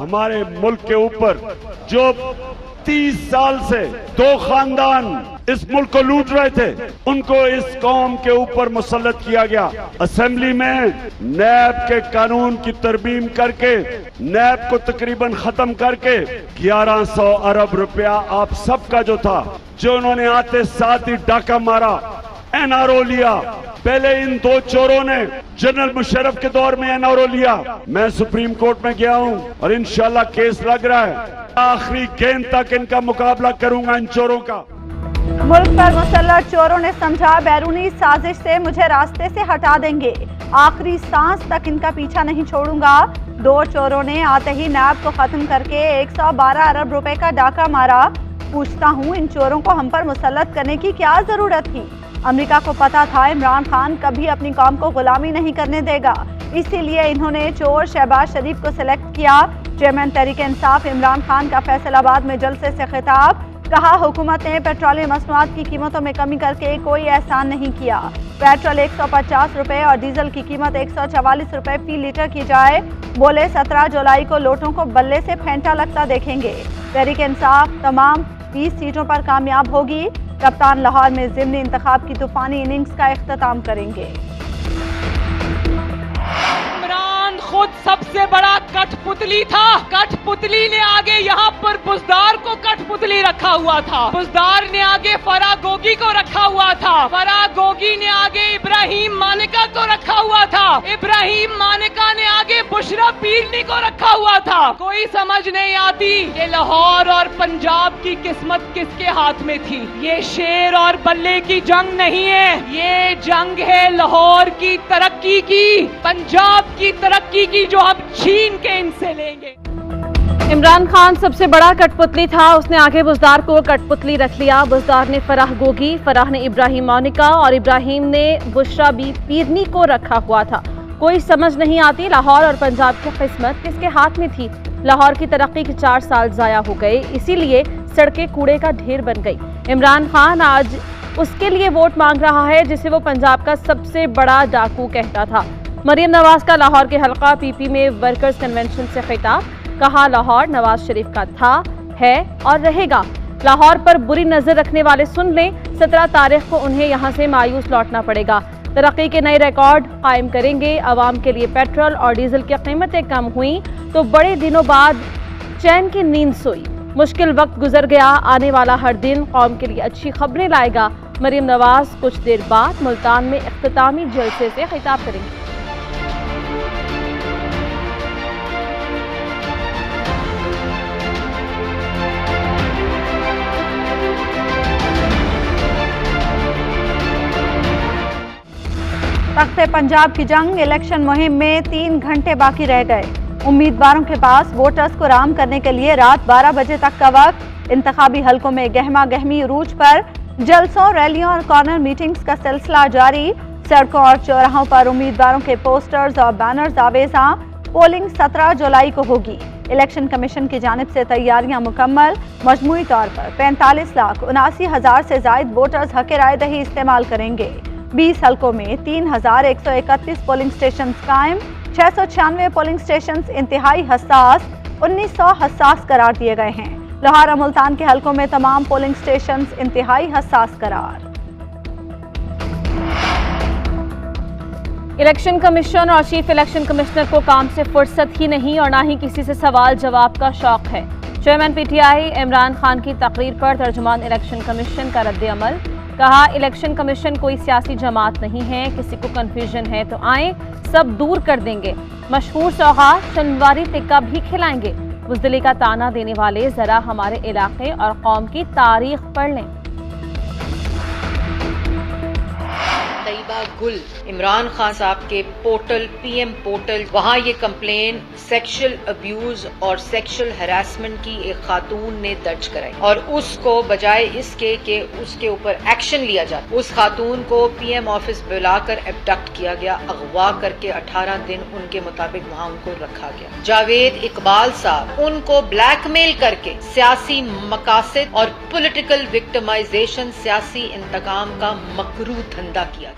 हमारे मुल्क के ऊपर जो 30 साल से दो खानदान इस मुल्क को लूट रहे थे, उनको इस कौम के ऊपर मुसल्लत किया गया। असेंबली में नैब के कानून की तरमीम करके नैब को तकरीबन खत्म करके 1100 अरब रुपया आप सबका जो था, जो उन्होंने आते साथ ही डाका मारा, एनआरओ लिया। पहले इन दो चोरों ने जनरल मुशर्रफ के दौर में एनआरओ लिया। मैं सुप्रीम कोर्ट में गया हूं और इंशाल्लाह केस लग रहा है। आखिरी गेंद तक इनका मुकाबला करूंगा इन चोरों का। मुल्क पर मुसल्लत चोरों ने समझा बैरूनी साजिश से मुझे रास्ते से हटा देंगे, आखिरी सांस तक इनका पीछा नहीं छोड़ूंगा। दो चोरों ने आते ही नैब को खत्म करके 112 अरब रुपए का डाका मारा। पूछता हूं, इन चोरों को हम पर मुसल्लत करने की क्या जरूरत थी? अमेरिका को पता था इमरान खान कभी अपनी कौम को गुलामी नहीं करने देगा, इसीलिए इन्होंने चोर शहबाज शरीफ को सिलेक्ट किया। चेयरमैन तहरीक इंसाफ इमरान खान का फैसलाबाद में जलसे से खिताब, कहा हुकूमत ने पेट्रोलियम मसनूआत की कीमतों में कमी करके कोई एहसान नहीं किया। पेट्रोल 150 रुपए और डीजल की कीमत 144 रुपए फी लीटर की जाए। बोले 17 जुलाई को लोटों को बल्ले से फेंटा लगता देखेंगे। तहरीक इंसाफ तमाम 20 सीटों पर कामयाब होगी। कप्तान लाहौर में ज़िमनी इंतखाब की तूफानी इनिंग्स का इख्तिताम करेंगे। खुद सबसे बड़ा कठपुतली था। कठपुतली ने आगे यहाँ पर बुजदार को कठपुतली रखा हुआ था, बुजदार ने आगे फराह गोगी को रखा हुआ था, फराह गोगी ने आगे इब्राहिम मानिका को रखा हुआ था, इब्राहिम मानिका ने आगे बुशरा पीरनी को रखा हुआ था। कोई समझ नहीं आती कि लाहौर और पंजाब की किस्मत किसके हाथ में थी। ये शेर और बल्ले की जंग नहीं है, ये जंग है लाहौर की तरक्की की, पंजाब की तरक्की की, जो हम छीन के इनसे लेंगे। इमरान खान सबसे बड़ा कठपुतली था, उसने आगे बुजदार को कठपुतली रख लिया। बुजदार ने फराह गोगी, फराह ने इब्राहिम मोनिका और इब्राहिम ने बुशरा बी पीरनी को रखा हुआ था। कोई समझ नहीं आती लाहौर और पंजाब की किस्मत किसके हाथ में थी। लाहौर की तरक्की के 4 साल जाया हो गए, इसीलिए सड़कें कूड़े का ढेर बन गई। इमरान खान आज उसके लिए वोट मांग रहा है जिसे वो पंजाब का सबसे बड़ा डाकू कहता था। मरियम नवाज का लाहौर के हल्का पीपी में वर्कर्स कन्वेंशन से खिताब, कहा लाहौर नवाज शरीफ का था, है और रहेगा। लाहौर पर बुरी नजर रखने वाले सुन लें, 17 तारीख को उन्हें यहां से मायूस लौटना पड़ेगा। तरक्की के नए रिकॉर्ड कायम करेंगे। आवाम के लिए पेट्रोल और डीजल की कीमतें कम हुई तो बड़े दिनों बाद चैन की नींद सोई। मुश्किल वक्त गुजर गया, आने वाला हर दिन कौम के लिए अच्छी खबरें लाएगा। मरियम नवाज कुछ देर बाद मुल्तान में इख्तितामी जलसे से खिताब करेंगे। तख्ते पंजाब की जंग इलेक्शन मुहिम में 3 घंटे बाकी रह गए। उम्मीदवारों के पास वोटर्स को राम करने के लिए रात 12 बजे तक का वक्त। इंतखाबी हलकों में गहमा गहमी उरूज पर, जलसों, रैलियों और कॉर्नर मीटिंग्स का सिलसिला जारी। सड़कों और चौराहों पर उम्मीदवारों के पोस्टर्स और बैनर्स आवेजा। पोलिंग 17 जुलाई को होगी। इलेक्शन कमीशन की जानिब से तैयारियां मुकम्मल। मजमूई तौर पर 45,79,000 से जायद वोटर्स हक राय दही इस्तेमाल करेंगे। 20 हलकों में 3,131 पोलिंग स्टेशन कायम। 696 पोलिंग स्टेशन इंतहाई हसास, 1900 हसास करार दिए गए हैं। लाहौर और मुल्तान के हलकों में तमाम पोलिंग स्टेशन इंतहाई हसास करार। इलेक्शन कमीशन और चीफ इलेक्शन कमिश्नर को काम से फुर्सत ही नहीं और ना ही किसी से सवाल जवाब का शौक है। चेयरमैन पीटीआई इमरान खान की तकरीर पर तर्जुमान इलेक्शन कमीशन का रद्द अमल, कहा इलेक्शन कमीशन कोई सियासी जमात नहीं है, किसी को कंफ्यूजन है तो आए, सब दूर कर देंगे। मशहूर सौगात शनिवारी टिक्का भी खिलाएंगे। बुज़दिली का ताना देने वाले जरा हमारे इलाके और कौम की तारीख पढ़ लें। तैयबा गुल इमरान खान साहब के पोर्टल पीएम पोर्टल, वहाँ ये कंप्लेन सेक्सुअल अब्यूज और सेक्सुअल हैरासमेंट की एक खातून ने दर्ज कराई और उसको बजाय इसके कि उसके ऊपर एक्शन लिया जाए, उस खातून को पीएम ऑफिस बुलाकर एबडक्ट किया गया, अगवा करके 18 दिन उनके मुताबिक वहाँ उनको रखा गया। जावेद इकबाल साहब उनको ब्लैकमेल करके सियासी मकासद और पॉलिटिकल विक्टिमाइजेशन, सियासी इंतकाम का मकरू धंधा किया।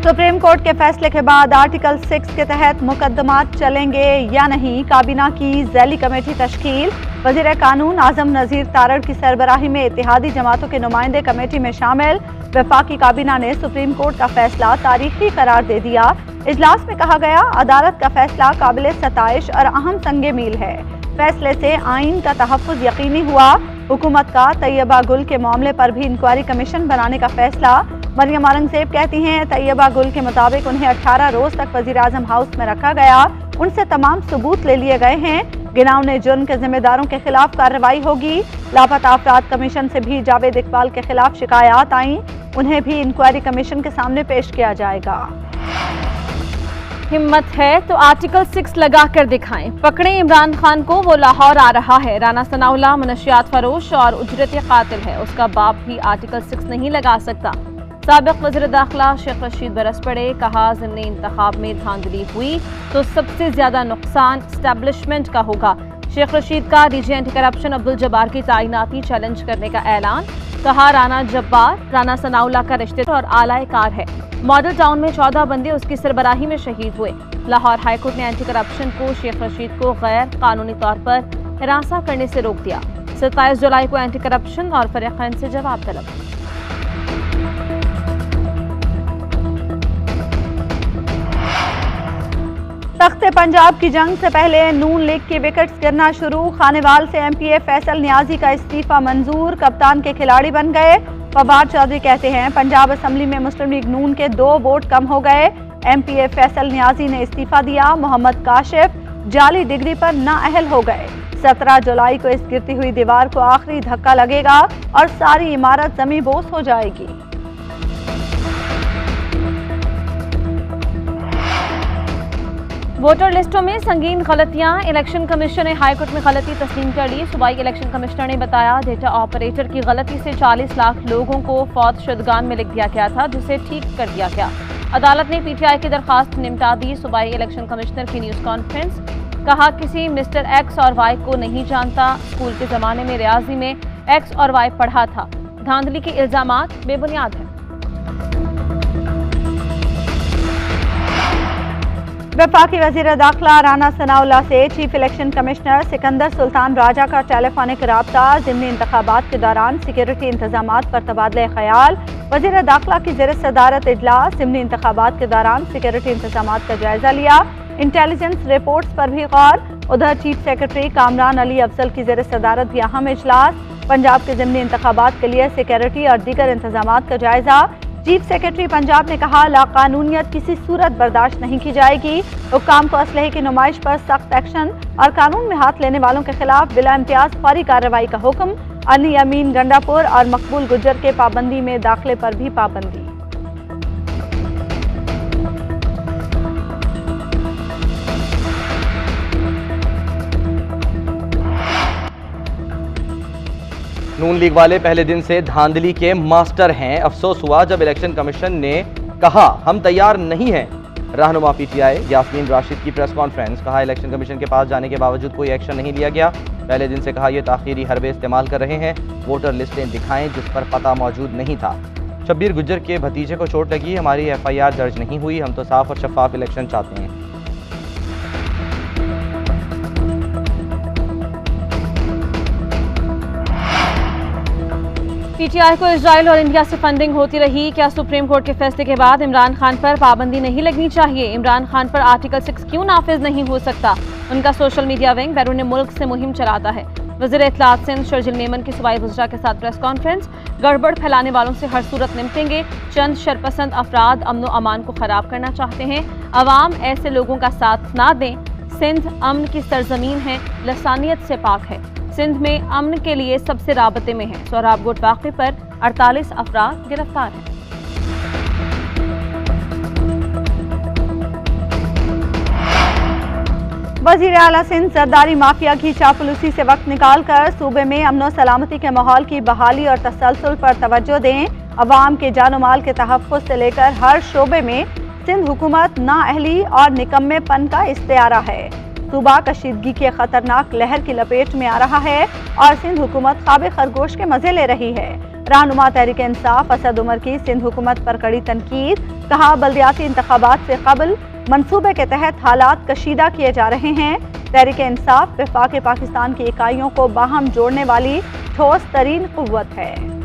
सुप्रीम कोर्ट के फैसले के बाद आर्टिकल 6 के तहत मुकदमात चलेंगे या नहीं, काबीना की ज़ैली कमेटी तश्कील। वज़ीर कानून आज़म नज़ीर तारड़ की सरबराही में इत्तेहादी जमातों के नुमाइंदे कमेटी में शामिल। वफाकी काबीना ने सुप्रीम कोर्ट का फैसला तारीखी करार दे दिया। इजलास में कहा गया, अदालत का फैसला काबिल सताइश और अहम संगे मील है। फैसले से आइन का तहफ़्फ़ुज़ यकीनी हुआ। हुकूमत का तैयबा गुल के मामले पर भी इंक्वायरी कमीशन बनाने का फैसला। मरियम औरंगजेब कहती हैं, तैयबा गुल के मुताबिक उन्हें 18 रोज तक वज़ीर आज़म हाउस में रखा गया। उनसे तमाम सबूत ले लिए गए हैं। गिनावने जुर्म के जिम्मेदारों के खिलाफ कार्रवाई होगी। लापता अफराद कमीशन से भी जावेद इकबाल के खिलाफ शिकायत आई, उन्हें भी इंक्वायरी कमीशन के सामने पेश किया जाएगा। हिम्मत है तो आर्टिकल 6 लगा कर दिखाएं, पकड़े इमरान खान को, वो लाहौर आ रहा है। राना सनाउल्लाह मनशियात फरोश और उजरती कातिल है, उसका बाप भी आर्टिकल 6 नहीं लगा सकता। साबिक वज़ीर दाखिला शेख रशीद बरस पड़े, कहा ज़िमनी इंतखाब में धांधली हुई तो सबसे ज्यादा नुकसान एस्टेब्लिशमेंट का होगा। शेख रशीद का DG anti corruption Abdul Jabbar की तैनाती चैलेंज करने का ऐलान। कहा, राना जब्बार राना सनाउल्लाह का रिश्तेदार और आलाए कार है। मॉडल टाउन में 14 बंदे उसकी सरबराही में शहीद हुए। लाहौर हाईकोर्ट ने एंटी करप्शन को शेख रशीद को गैर कानूनी तौर पर हिरासा करने से रोक दिया। 27 जुलाई को एंटी करप्शन और फरीकैन से जवाब तलब। तख्ते पंजाब की जंग से पहले नून लीग की विकेट्स गिरना शुरू। खानेवाल से एमपीए फैसल नियाजी का इस्तीफा मंजूर, कप्तान के खिलाड़ी बन गए। फवाद चौधरी कहते हैं, पंजाब असेंबली में मुस्लिम लीग नून के 2 वोट कम हो गए। एमपीए फैसल नियाजी ने इस्तीफा दिया। मोहम्मद काशिफ जाली डिग्री पर नाअहल हो गए। 17 जुलाई को इस गिरती हुई दीवार को आखिरी धक्का लगेगा और सारी इमारत जमी बोस हो जाएगी। वोटर लिस्टों में संगीन गलतियां, इलेक्शन कमीशन ने हाईकोर्ट में गलती तस्लीम कर ली। सूबाई इलेक्शन कमिश्नर ने बताया, डेटा ऑपरेटर की गलती से 40 लाख लोगों को फौत शुदगान में लिख दिया गया था, जिसे ठीक कर दिया गया। अदालत ने पीटीआई की दरखास्त निपटा दी। सूबाई इलेक्शन कमिश्नर की न्यूज कॉन्फ्रेंस, कहा, किसी मिस्टर एक्स और वाई को नहीं जानता। स्कूल के जमाने में रियाजी में एक्स और वाई पढ़ा था। धांधली के इल्जामात बेबुनियाद हैं। वफाकी वज़ीर दाखिला राना सनाउल्लाह से chief election commissioner Sikandar Sultan Raja का टेलीफोनिक राब्ता। ज़िमनी इंतखाबात के दौरान सिक्योरिटी इंतजामात पर तबादले ख्याल। वज़ीर दाखिला की ज़ेर सदारत इजलास। ज़िमनी इंतखाबात के दौरान सिक्योरिटी इंतजामात का जायजा लिया। इंटेलिजेंस रिपोर्ट्स पर भी गौर। उधर चीफ सेक्रेटरी कामरान अली अफजल की ज़ेर सदारत भी अहम इजलास। पंजाब के ज़िमनी इंतखाबात के लिए सिक्योरिटी और दीगर इंतजामात का जायजा। चीफ सेक्रेटरी पंजाब ने कहा, लाकानूनियत किसी सूरत बर्दाश्त नहीं की जाएगी। हुक्काम को असलहे की नुमाइश पर सख्त एक्शन और कानून में हाथ लेने वालों के खिलाफ बिला इम्तियाज फौरी कार्रवाई का हुक्म। अली अमीन गंडापुर और मकबूल गुज्जर के पाबंदी में दाखिले पर भी पाबंदी। नून लीग वाले पहले दिन से धांधली के मास्टर हैं। अफसोस हुआ जब इलेक्शन कमीशन ने कहा, हम तैयार नहीं हैं। रहनुमा पीटीआई यास्मीन राशिद की प्रेस कॉन्फ्रेंस, कहा, इलेक्शन कमीशन के पास जाने के बावजूद कोई एक्शन नहीं लिया गया। पहले दिन से कहा, ये ताखीरी हरबे इस्तेमाल कर रहे हैं। वोटर लिस्टें दिखाएं जिस पर पता मौजूद नहीं था। शब्बीर गुज्जर के भतीजे को चोट लगी, हमारी FIR दर्ज नहीं हुई। हम तो साफ और शफाफ इलेक्शन चाहते हैं। पीटीआई को इजराइल और इंडिया से फंडिंग होती रही, क्या सुप्रीम कोर्ट के फैसले के बाद इमरान खान पर पाबंदी नहीं लगनी चाहिए? इमरान खान पर आर्टिकल 6 क्यों नाफिज नहीं हो सकता? उनका सोशल मीडिया विंग बैरून मुल्क से मुहिम चलाता है। वज़ीर इत्तलात सिंध शर्जिल मेमन की सूबाई वज़रा के साथ प्रेस कॉन्फ्रेंस, गड़बड़ फैलाने वालों से हर सूरत निपटेंगे। चंद शरपसंद अफराद अमन अमान को खराब करना चाहते हैं, अवाम ऐसे लोगों का साथ ना दें। सिंध अमन की सरजमीन है, लसानियत से पाक है। सिंध में अमन के लिए सबसे राबते में है। सोहराबगोट वाक़े पर 48 अफराद गिरफ्तार हैं। वज़ीर आला सिंध जरदारी माफिया की चापलूसी से वक्त निकाल कर सूबे में अमन सलामती के माहौल की बहाली और तसलसल पर तवज्जो दें। अवाम के जानो माल के तहफ़्फ़ुज़ से लेकर हर शोबे में सिंध हुकूमत नाअहली और निकम्मेपन का इस्तियारा है। सूबा कशीदगी की खतरनाक लहर की लपेट में आ रहा है और सिंध हुकूमत ख्वाब खरगोश के मजे ले रही है। रहनुमा तहरीक इंसाफ असद उमर की सिंध हुकूमत पर कड़ी तनकीद, कहा बल्दियाती इंतखाबात से कबल मंसूबे के तहत हालात कशीदा किए जा रहे हैं। तहरीक इंसाफ वफाक पाकिस्तान की इकाइयों को बाहम जोड़ने वाली ठोस तरीन कुव्वत है।